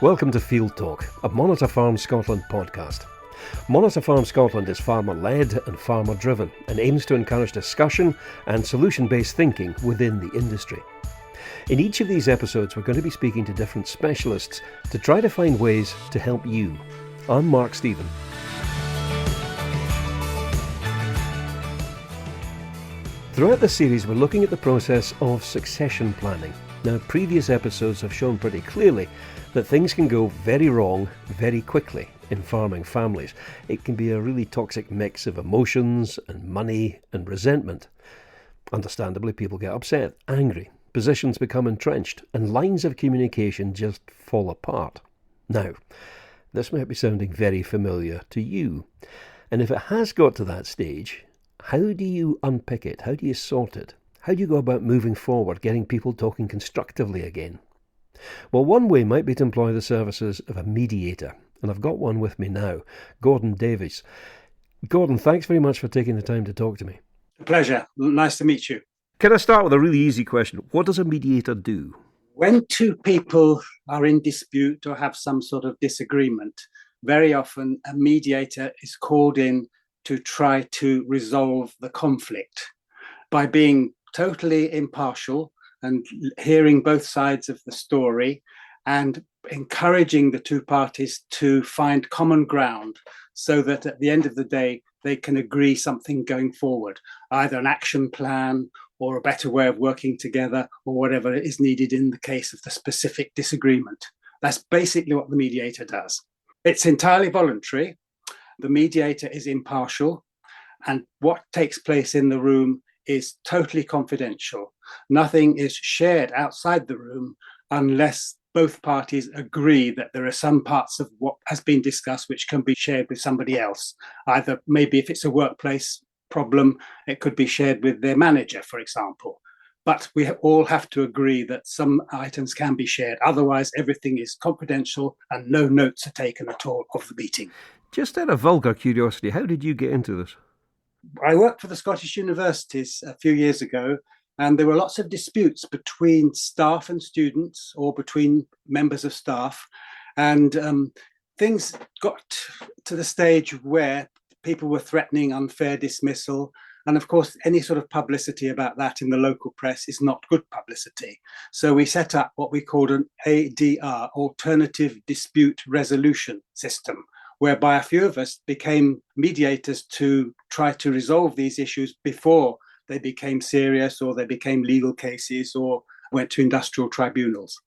Welcome to Field Talk, a Monitor Farm Scotland podcast. Monitor Farm Scotland is farmer-led and farmer-driven and aims to encourage discussion and solution-based thinking within the industry. In each of these episodes, we're going to be speaking to different specialists to try to find ways to help you. I'm Mark Stephen. Throughout this series, we're looking at the process of succession planning. Now, previous episodes have shown pretty clearly that things can go very wrong very quickly in farming families. It can be a really toxic mix of emotions and money and resentment. Understandably, people get upset, angry, positions become entrenched, and lines of communication just fall apart. Now, this might be sounding very familiar to you. And if it has got to that stage, how do you unpick it? How do you sort it? How do you go about moving forward, getting people talking constructively again? Well, one way might be to employ the services of a mediator, and I've got one with me now, Gordon Davies. Gordon, thanks very much for taking the time to talk to me. A pleasure. Nice to meet you. Can I start with a really easy question? What does a mediator do? When two people are in dispute or have some sort of disagreement, very often a mediator is called in to try to resolve the conflict by being totally impartial and hearing both sides of the story and encouraging the two parties to find common ground so that at the end of the day, they can agree something going forward, either an action plan or a better way of working together or whatever is needed in the case of the specific disagreement. That's basically what the mediator does. It's entirely voluntary. The mediator is impartial, and what takes place in the room is totally confidential. Nothing is shared outside the room unless both parties agree that there are some parts of what has been discussed which can be shared with somebody else. Either maybe if it's a workplace problem, it could be shared with their manager, for example. But we all have to agree that some items can be shared. Otherwise, everything is confidential and no notes are taken at all of the meeting. Just out of vulgar curiosity, how did you get into this? I worked for the Scottish universities a few years ago, and there were lots of disputes between staff and students or between members of staff. And things got to the stage where people were threatening unfair dismissal. And of course, any sort of publicity about that in the local press is not good publicity. So we set up what we called an ADR, Alternative Dispute Resolution System, whereby a few of us became mediators to try to resolve these issues before they became serious or they became legal cases or went to industrial tribunals.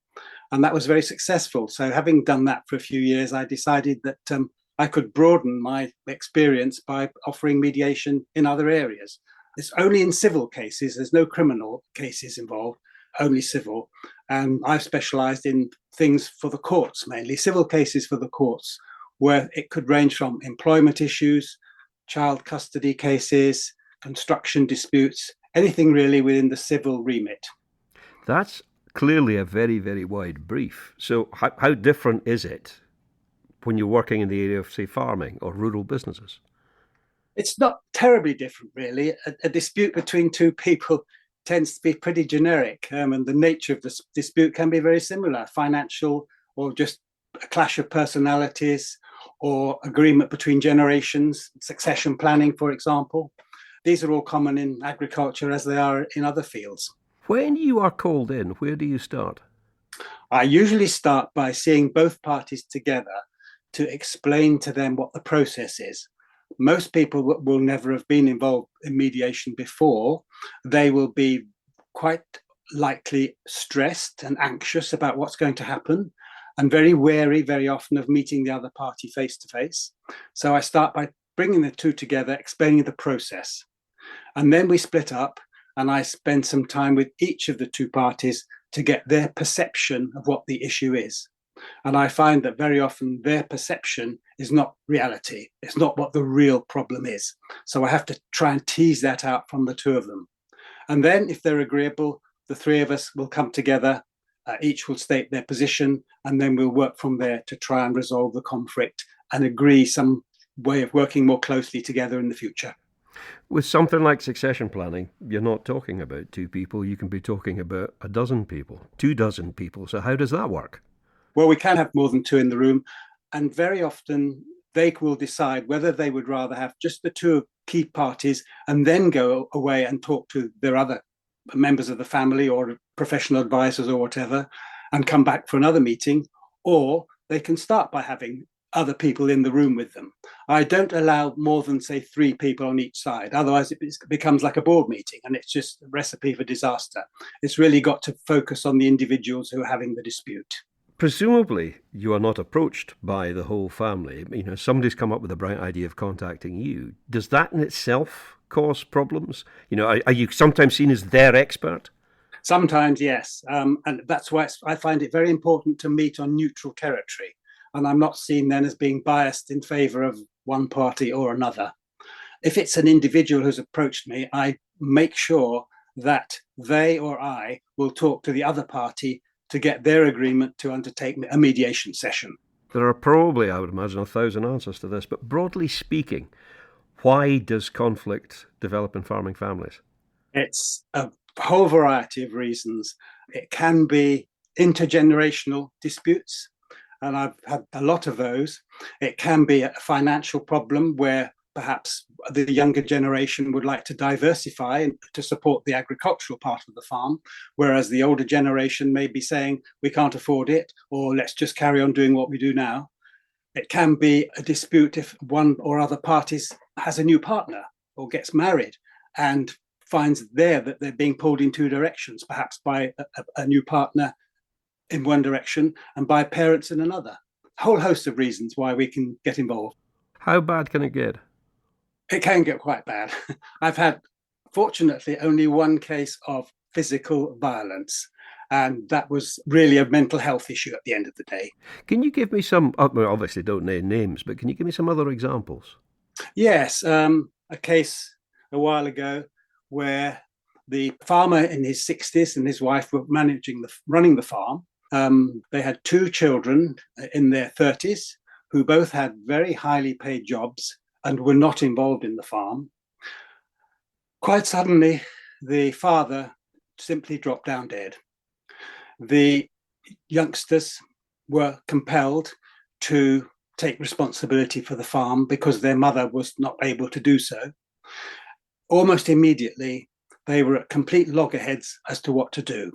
And that was very successful. So having done that for a few years, I decided that I could broaden my experience by offering mediation in other areas. It's only in civil cases. There's no criminal cases involved, only civil. And I've specialized in things for the courts, mainly civil cases for the courts, where it could range from employment issues, child custody cases, construction disputes, anything really within the civil remit. That's clearly a very, very wide brief. So how different is it when you're working in the area of, say, farming or rural businesses? It's not terribly different, really. A dispute between two people tends to be pretty generic, and the nature of the dispute can be very similar, financial or just a clash of personalities or agreement between generations, succession planning, for example. These are all common in agriculture as they are in other fields. When you are called in, where do you start? I usually start by seeing both parties together to explain to them what the process is. Most people will never have been involved in mediation before. They will be quite likely stressed and anxious about what's going to happen, and very wary very often of meeting the other party face to face. So I start by bringing the two together, explaining the process. And then we split up and I spend some time with each of the two parties to get their perception of what the issue is. And I find that very often their perception is not reality. It's not what the real problem is. So I have to try and tease that out from the two of them. And then if they're agreeable, the three of us will come together. Each will state their position, and then we'll work from there to try and resolve the conflict and agree some way of working more closely together in the future. With something like succession planning, you're not talking about two people. You can be talking about a dozen people, 24 people. So how does that work? Well, we can have more than two in the room, and very often they will decide whether they would rather have just the two key parties and then go away and talk to their other members of the family or professional advisors or whatever and come back for another meeting, or they can start by having other people in the room with them. I don't allow more than, say, 3 people on each side. Otherwise, it becomes like a board meeting and it's just a recipe for disaster. It's really got to focus on the individuals who are having the dispute. Presumably, you are not approached by the whole family. You know, somebody's come up with a bright idea of contacting you. Does that in itself cause problems? You know, are you sometimes seen as their expert? Sometimes, yes. And that's why I find it very important to meet on neutral territory. And I'm not seen then as being biased in favour of one party or another. If it's an individual who's approached me, I make sure that they or I will talk to the other party to get their agreement to undertake a mediation session. There are probably, I would imagine, 1,000 answers to this, but broadly speaking, why does conflict develop in farming families? It's a whole variety of reasons. It can be intergenerational disputes, and I've had a lot of those. It can be a financial problem where perhaps the younger generation would like to diversify to support the agricultural part of the farm, whereas the older generation may be saying, we can't afford it, or let's just carry on doing what we do now. It can be a dispute if one or other parties has a new partner or gets married and finds there that they're being pulled in 2 directions, perhaps by a new partner in one direction and by parents in another. A whole host of reasons why we can get involved. How bad can it get? It can get quite bad. I've had, fortunately, only one case of physical violence, and that was really a mental health issue at the end of the day. Can you give me some, well, obviously don't name names, but can you give me some other examples? Yes, a case a while ago where the farmer in his 60s and his wife were running the farm. They had 2 children in their 30s who both had very highly paid jobs and were not involved in the farm. Quite suddenly, the father simply dropped down dead. The youngsters were compelled to take responsibility for the farm because their mother was not able to do so. Almost immediately, they were at complete loggerheads as to what to do.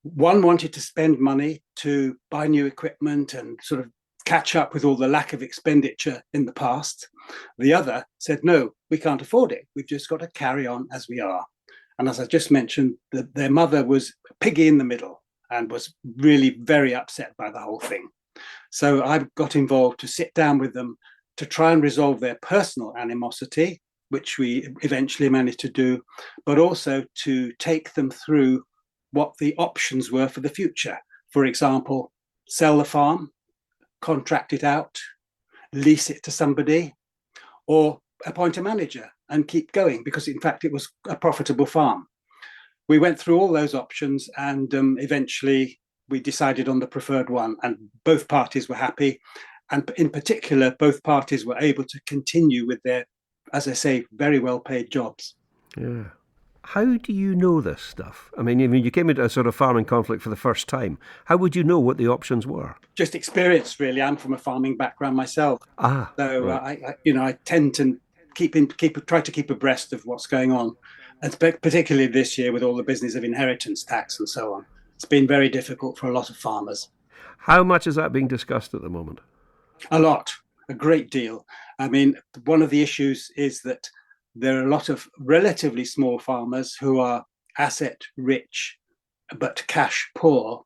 One wanted to spend money to buy new equipment and sort of catch up with all the lack of expenditure in the past. The other said, no, we can't afford it. We've just got to carry on as we are. And as I just mentioned, their mother was piggy in the middle and was really very upset by the whole thing. So I got involved to sit down with them to try and resolve their personal animosity, which we eventually managed to do, but also to take them through what the options were for the future. For example, sell the farm, contract it out, lease it to somebody, or appoint a manager and keep going, because in fact it was a profitable farm. We went through all those options and eventually we decided on the preferred one, and both parties were happy. And in particular, both parties were able to continue with their, as I say, very well paid jobs. Yeah. How do you know this stuff? I mean, you came into a sort of farming conflict for the first time. How would you know what the options were? Just experience, really. I'm from a farming background myself. So right. I tend to try to keep abreast of what's going on. And particularly this year with all the business of inheritance tax and so on. It's been very difficult for a lot of farmers. How much is that being discussed at the moment? A lot, a great deal. I mean, one of the issues is that there are a lot of relatively small farmers who are asset rich but cash poor,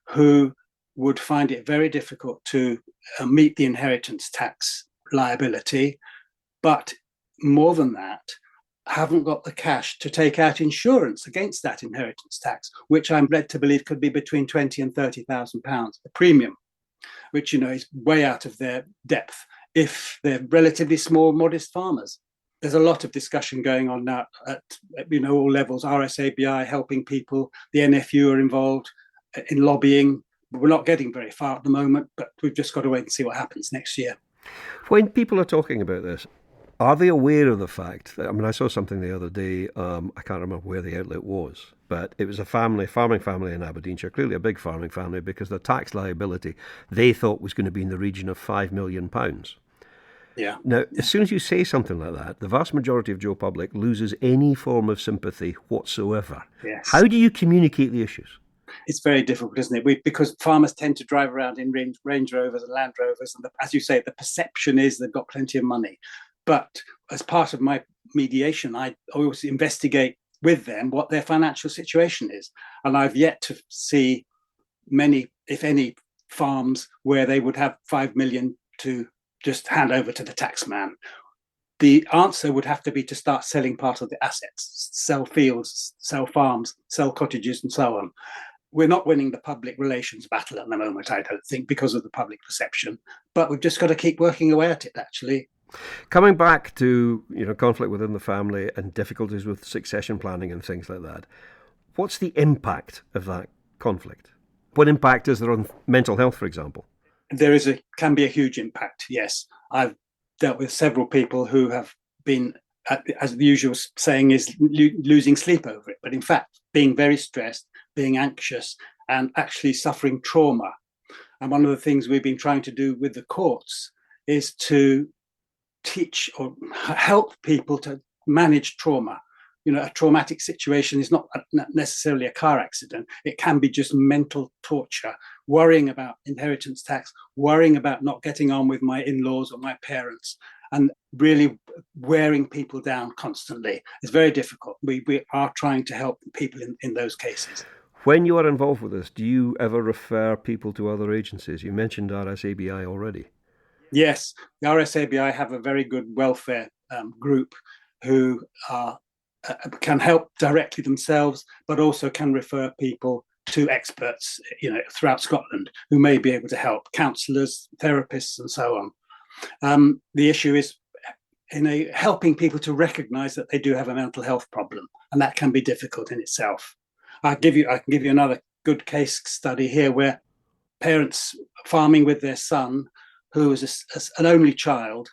who would find it very difficult to meet the inheritance tax liability, but more than that, haven't got the cash to take out insurance against that inheritance tax, which I'm led to believe could be between £20,000 and £30,000 a premium, which is way out of their depth if they're relatively small, modest farmers. There's a lot of discussion going on now at all levels. RSABI helping people, the NFU are involved in lobbying. We're not getting very far at the moment, but we've just got to wait and see what happens next year. When people are talking about this, Are they aware of the fact that, I mean, I saw something the other day, I can't remember where the outlet was, but it was a farming family in Aberdeenshire, clearly a big farming family, because their tax liability they thought was going to be in the region of £5 million. Yeah. Now, as soon as you say something like that, the vast majority of Joe Public loses any form of sympathy whatsoever. Yes. How do you communicate the issues? It's very difficult, isn't it? Because farmers tend to drive around in Range Rovers and Land Rovers, and as you say, the perception is they've got plenty of money. But as part of my mediation, I always investigate with them what their financial situation is. And I've yet to see many, if any, farms where they would have 5 million to just hand over to the taxman. The answer would have to be to start selling part of the assets, sell fields, sell farms, sell cottages, and so on. We're not winning the public relations battle at the moment, I don't think, because of the public perception. But we've just got to keep working away at it, actually. Coming back to, conflict within the family and difficulties with succession planning and things like that, what's the impact of that conflict? What impact is there on mental health, for example? There can be a huge impact, yes. I've dealt with several people who have been, as the usual saying is, losing sleep over it, but in fact, being very stressed, being anxious, and actually suffering trauma. And one of the things we've been trying to do with the courts is to teach or help people to manage trauma. A traumatic situation is not necessarily a car accident. It can be just mental torture, worrying about inheritance tax, worrying about not getting on with my in-laws or my parents, and really wearing people down constantly. It's very difficult. We are trying to help people in those cases. When you are involved with this, do you ever refer people to other agencies? You mentioned RSABI already. Yes, the RSABI have a very good welfare group who can help directly themselves, but also can refer people to experts, throughout Scotland who may be able to help, counsellors, therapists, and so on. The issue is helping people to recognise that they do have a mental health problem, and that can be difficult in itself. I can give you another good case study here where parents farming with their son, who was an only child,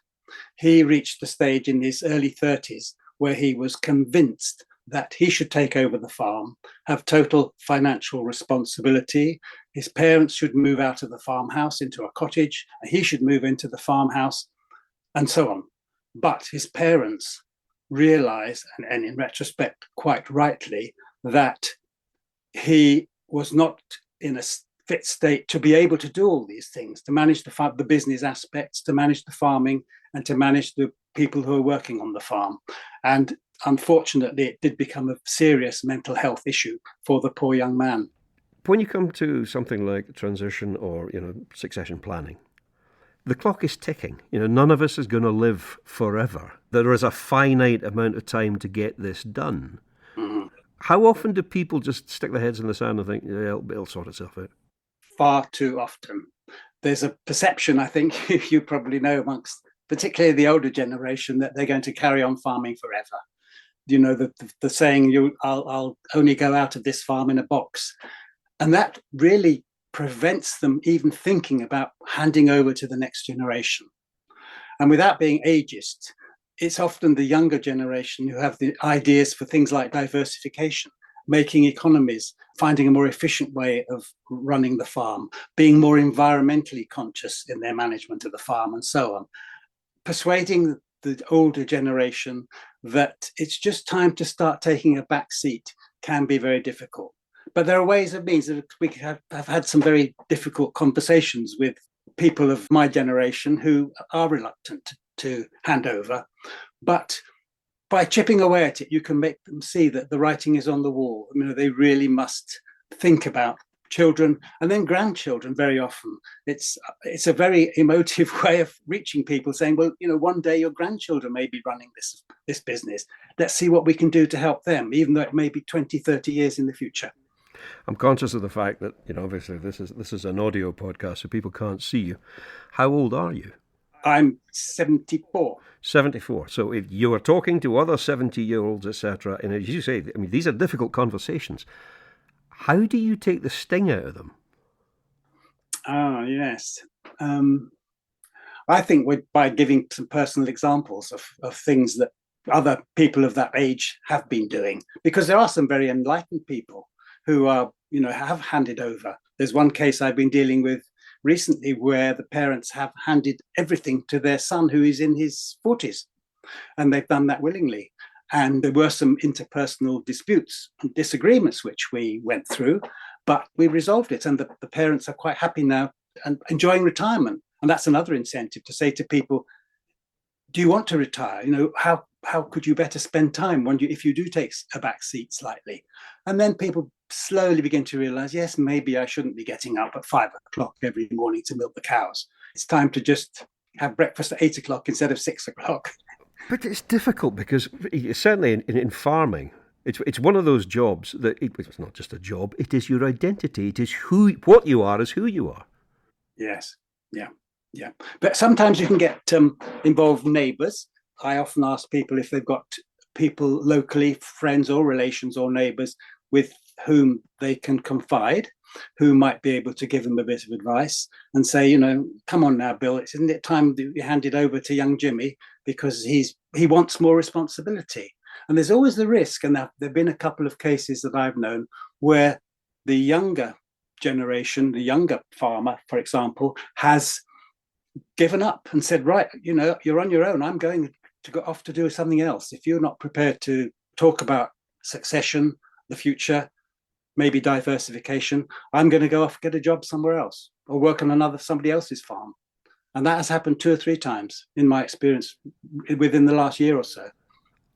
he reached the stage in his early 30s where he was convinced that he should take over the farm, have total financial responsibility. His parents should move out of the farmhouse into a cottage, and he should move into the farmhouse, and so on. But his parents realized, and in retrospect, quite rightly, that he was not in a fit state to be able to do all these things, to manage the business aspects, to manage the farming, and to manage the people who are working on the farm. And unfortunately, it did become a serious mental health issue for the poor young man. When you come to something like transition or, succession planning, the clock is ticking. None of us is going to live forever. There is a finite amount of time to get this done. Mm-hmm. How often do people just stick their heads in the sand and think, yeah, it'll sort itself out? Far too often. There's a perception, I think, you probably know amongst particularly the older generation, that they're going to carry on farming forever. The saying, I'll only go out of this farm in a box. And that really prevents them even thinking about handing over to the next generation. And without being ageist, it's often the younger generation who have the ideas for things like diversification, making economies, finding a more efficient way of running the farm, being more environmentally conscious in their management of the farm, and so on. Persuading the older generation that it's just time to start taking a back seat can be very difficult. But there are ways and means that we have had some very difficult conversations with people of my generation who are reluctant to hand over. But by chipping away at it, you can make them see that the writing is on the wall. They really must think about children and then grandchildren very often. It's a very emotive way of reaching people, saying, well, one day your grandchildren may be running this business. Let's see what we can do to help them, even though it may be 20, 30 years in the future. I'm conscious of the fact that, obviously this is an audio podcast, so people can't see you. How old are you? I'm 74. 74. So if you are talking to other 70-year-olds, etc., and as you say, these are difficult conversations. How do you take the sting out of them? Ah, yes. I think by giving some personal examples of things that other people of that age have been doing, because there are some very enlightened people who are, have handed over. There's one case I've been dealing with recently where the parents have handed everything to their son who is in his 40s, and they've done that willingly. And there were some interpersonal disputes and disagreements which we went through, but we resolved it, and the parents are quite happy now and enjoying retirement. And that's another incentive to say to people, do you want to retire? How could you better spend time if you do take a back seat slightly? And then people slowly begin to realize, yes, maybe I shouldn't be getting up at 5 o'clock every morning to milk the cows. It's time to just have breakfast at 8 o'clock instead of 6 o'clock. But it's difficult because certainly in farming, it's one of those jobs that it's not just a job, it is your identity. It is what you are is who you are. Yes, yeah. But sometimes you can get involved neighbours. I often ask people if they've got people locally, friends or relations or neighbours with whom they can confide, who might be able to give them a bit of advice and say, come on now, Bill, isn't it time that you hand it over to young Jimmy because he wants more responsibility? And there's always the risk, and there have been a couple of cases that I've known where the younger generation, the younger farmer, for example, has given up and said, right, you're on your own. I'm going to go off to do something else. If you're not prepared to talk about succession, the future, maybe diversification, I'm going to go off, get a job somewhere else or work on somebody else's farm. And that has happened 2 or 3 times in my experience within the last year or so.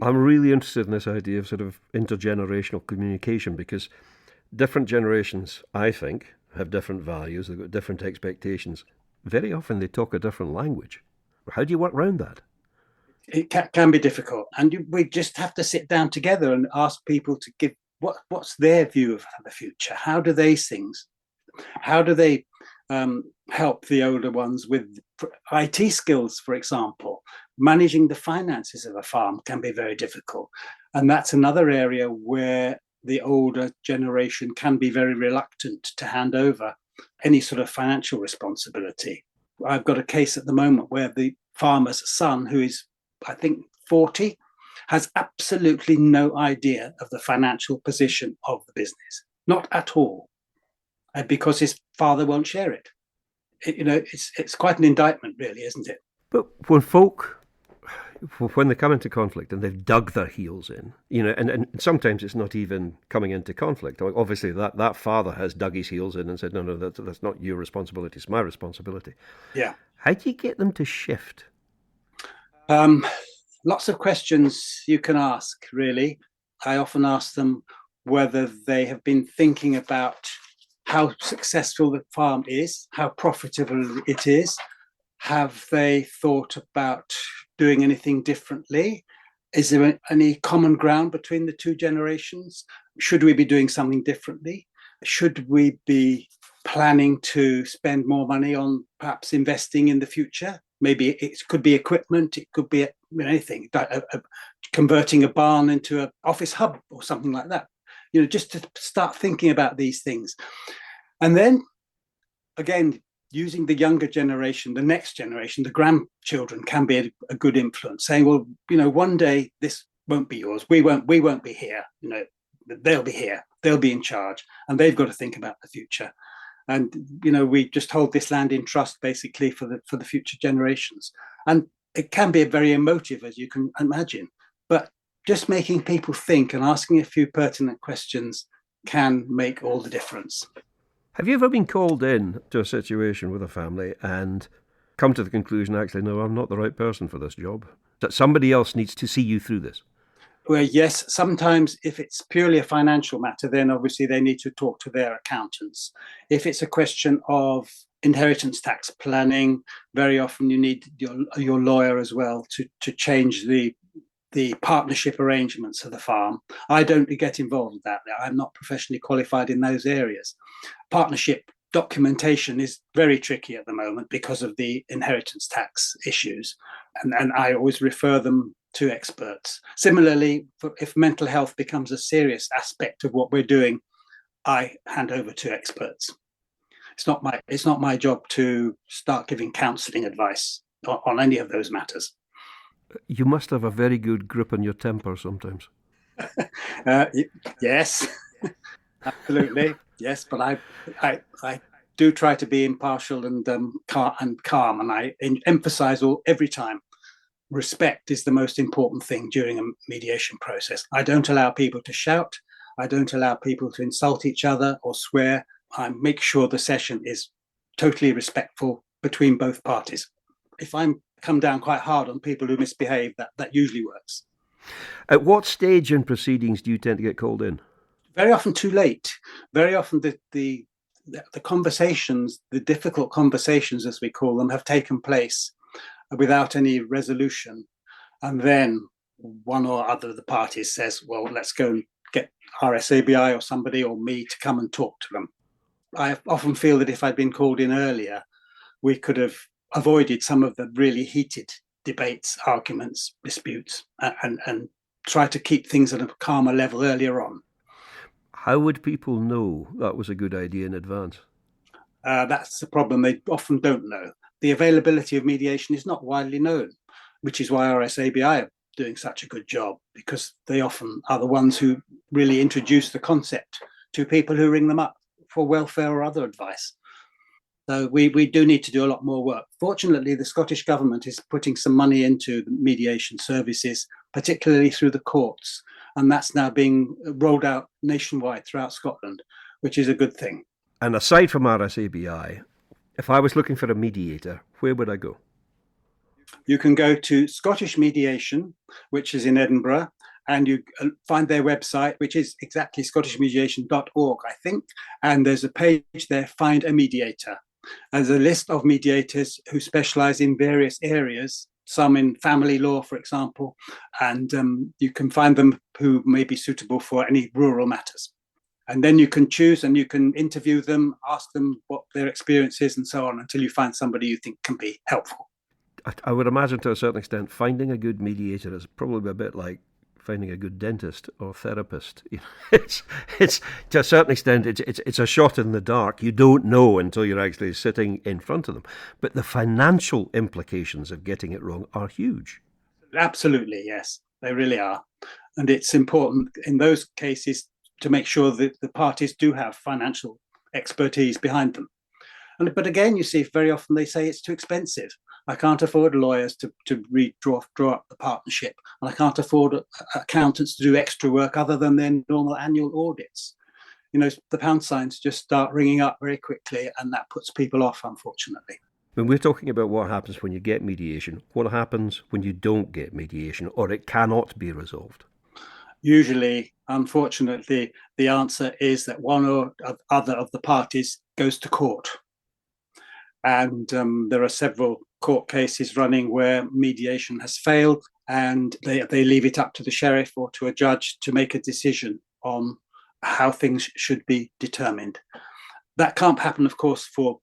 I'm really interested in this idea of sort of intergenerational communication, because different generations, I think, have different values, they've got different expectations. Very often they talk a different language. How do you work around that? It can be difficult. And we just have to sit down together and ask people to give what's their view of the future. How do they see things? How do they help the older ones with IT skills, for example? Managing the finances of a farm can be very difficult. And that's another area where the older generation can be very reluctant to hand over any sort of financial responsibility. I've got a case at the moment where the farmer's son, who is, I think, 40, has absolutely no idea of the financial position of the business, not at all, because his father won't share it. It's quite an indictment, really, isn't it? But when they come into conflict and they've dug their heels in, and sometimes it's not even coming into conflict. Obviously, that father has dug his heels in and said, no, that's not your responsibility, it's my responsibility. Yeah. How do you get them to shift? Lots of questions you can ask, really. I often ask them whether they have been thinking about how successful the farm is, how profitable it is. Have they thought about doing anything differently? Is there any common ground between the 2 generations? Should we be doing something differently? Should we be planning to spend more money on perhaps investing in the future? Maybe it could be equipment, it could be anything, converting a barn into an office hub or something like that. Just to start thinking about these things. And then, again, using the younger generation, the next generation, the grandchildren can be a good influence, saying, well, one day this won't be yours. We won't be here. They'll be here. They'll be in charge, and they've got to think about the future. And we just hold this land in trust, basically, for the future generations. And it can be very emotive, as you can imagine. But just making people think and asking a few pertinent questions can make all the difference. Have you ever been called in to a situation with a family and come to the conclusion, actually, no, I'm not the right person for this job, that somebody else needs to see you through this? Well, yes, sometimes if it's purely a financial matter, then obviously they need to talk to their accountants. If it's a question of inheritance tax planning, very often you need your lawyer as well to change the partnership arrangements of the farm. I don't get involved with that. I'm not professionally qualified in those areas. Partnership documentation is very tricky at the moment because of the inheritance tax issues. And I always refer them to experts. Similarly, if mental health becomes a serious aspect of what we're doing, I hand over to experts. It's not my job to start giving counselling advice. on any of those matters. You must have a very good grip on your temper sometimes. Uh, yes, absolutely. Yes, but I do try to be impartial and calm, and I emphasize every time respect is the most important thing during a mediation process. I don't allow people to shout. I don't allow people to insult each other or swear. I make sure the session is totally respectful between both parties. If I come down quite hard on people who misbehave, that usually works. At what stage in proceedings do you tend to get called in? Very often too late. Very often the conversations, the difficult conversations as we call them, have taken place without any resolution. And then one or other of the parties says, well, let's go and get RSABI or somebody or me to come and talk to them. I often feel that if I'd been called in earlier, we could have avoided some of the really heated debates, arguments, disputes, and try to keep things at a calmer level earlier on. How would people know that was a good idea in advance? That's the problem. They often don't know. The availability of mediation is not widely known, which is why RSABI are doing such a good job, because they often are the ones who really introduce the concept to people who ring them up for welfare or other advice. So we do need to do a lot more work. Fortunately, the Scottish Government is putting some money into the mediation services, particularly through the courts, and that's now being rolled out nationwide throughout Scotland, which is a good thing. And aside from RSABI, if I was looking for a mediator, where would I go? You can go to Scottish Mediation, which is in Edinburgh, and you find their website, which is exactly scottishmediation.org, I think. And there's a page there, Find a Mediator. There's a list of mediators who specialise in various areas, some in family law, for example, and you can find them who may be suitable for any rural matters. And then you can choose and you can interview them, ask them what their experience is and so on, until you find somebody you think can be helpful. I would imagine to a certain extent finding a good mediator is probably a bit like finding a good dentist or therapist. It's to a certain extent it's a shot in the dark. You don't know until you're actually sitting in front of them. But the financial implications of getting it wrong are huge. Absolutely, yes, they really are. And it's important in those cases to make sure that the parties do have financial expertise behind them. But again, you see, very often they say it's too expensive. I can't afford lawyers to draw up the partnership, and I can't afford accountants to do extra work other than their normal annual audits. The pound signs just start ringing up very quickly, and that puts people off, unfortunately. When we're talking about what happens when you get mediation, what happens when you don't get mediation or it cannot be resolved? Usually, unfortunately, the answer is that one or other of the parties goes to court. And there are several court cases running where mediation has failed, and they leave it up to the sheriff or to a judge to make a decision on how things should be determined. That can't happen, of course, for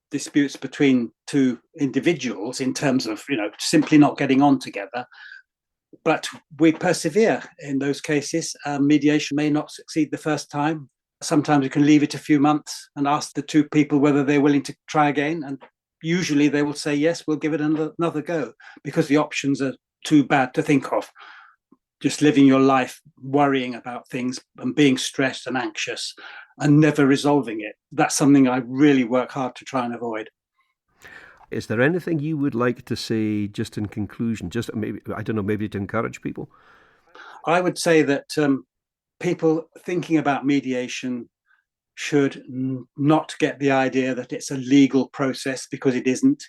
disputes between two individuals in terms of simply not getting on together. But we persevere in those cases. Mediation may not succeed the first time. Sometimes you can leave it a few months and ask the two people whether they're willing to try again. And usually they will say, yes, we'll give it another go, because the options are too bad to think of. Just living your life worrying about things and being stressed and anxious and never resolving it. That's something I really work hard to try and avoid. Is there anything you would like to say just in conclusion, just maybe, I don't know, maybe to encourage people? I would say that people thinking about mediation should not get the idea that it's a legal process, because it isn't.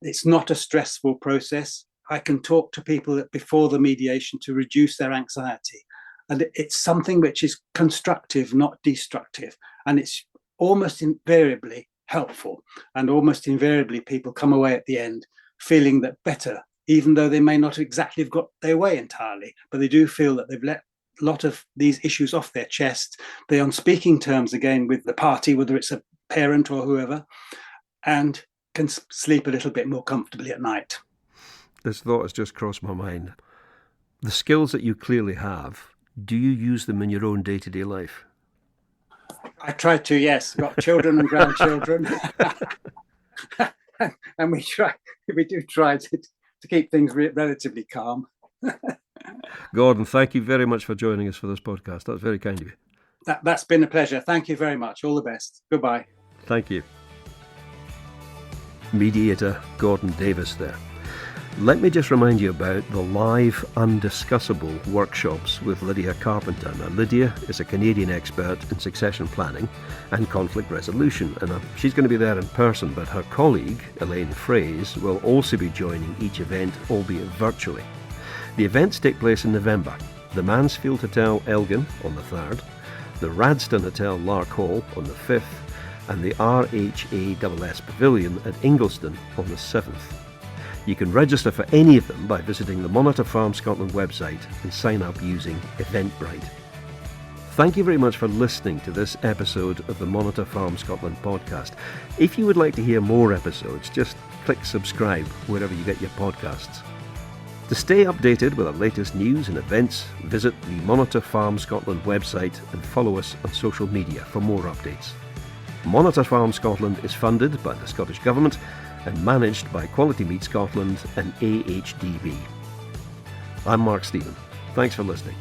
It's not a stressful process. I can talk to people before the mediation to reduce their anxiety. And it's something which is constructive, not destructive. And it's almost invariably helpful. And almost invariably people come away at the end feeling that better, even though they may not exactly have got their way entirely, but they do feel that they've let a lot of these issues off their chest. They're on speaking terms again with the party, whether it's a parent or whoever, and can sleep a little bit more comfortably at night. This thought has just crossed my mind. The skills that you clearly have, do you use them in your own day-to-day life? I try to, yes. Got children and grandchildren. And we we do try to keep things relatively calm. Gordon, thank you very much for joining us for this podcast. That's very kind of you. That's been a pleasure. Thank you very much. All the best. Goodbye. Thank you. Mediator Gordon Davies there. Let me just remind you about the live undiscussable workshops with Lydia Carpenter. Now, Lydia is a Canadian expert in succession planning and conflict resolution, and she's going to be there in person, but her colleague, Elaine Fraze, will also be joining each event, albeit virtually. The events take place in November. The Mansfield Hotel Elgin on the 3rd, the Radston Hotel Lark Hall on the 5th, and the RHASS Pavilion at Ingliston on the 7th. You can register for any of them by visiting the Monitor Farm Scotland website and sign up using Eventbrite. Thank you very much for listening to this episode of the Monitor Farm Scotland podcast. If you would like to hear more episodes, just click subscribe wherever you get your podcasts. To stay updated with our latest news and events, visit the Monitor Farm Scotland website and follow us on social media for more updates. Monitor Farm Scotland is funded by the Scottish Government and managed by Quality Meat Scotland and AHDB. I'm Mark Stephen. Thanks for listening.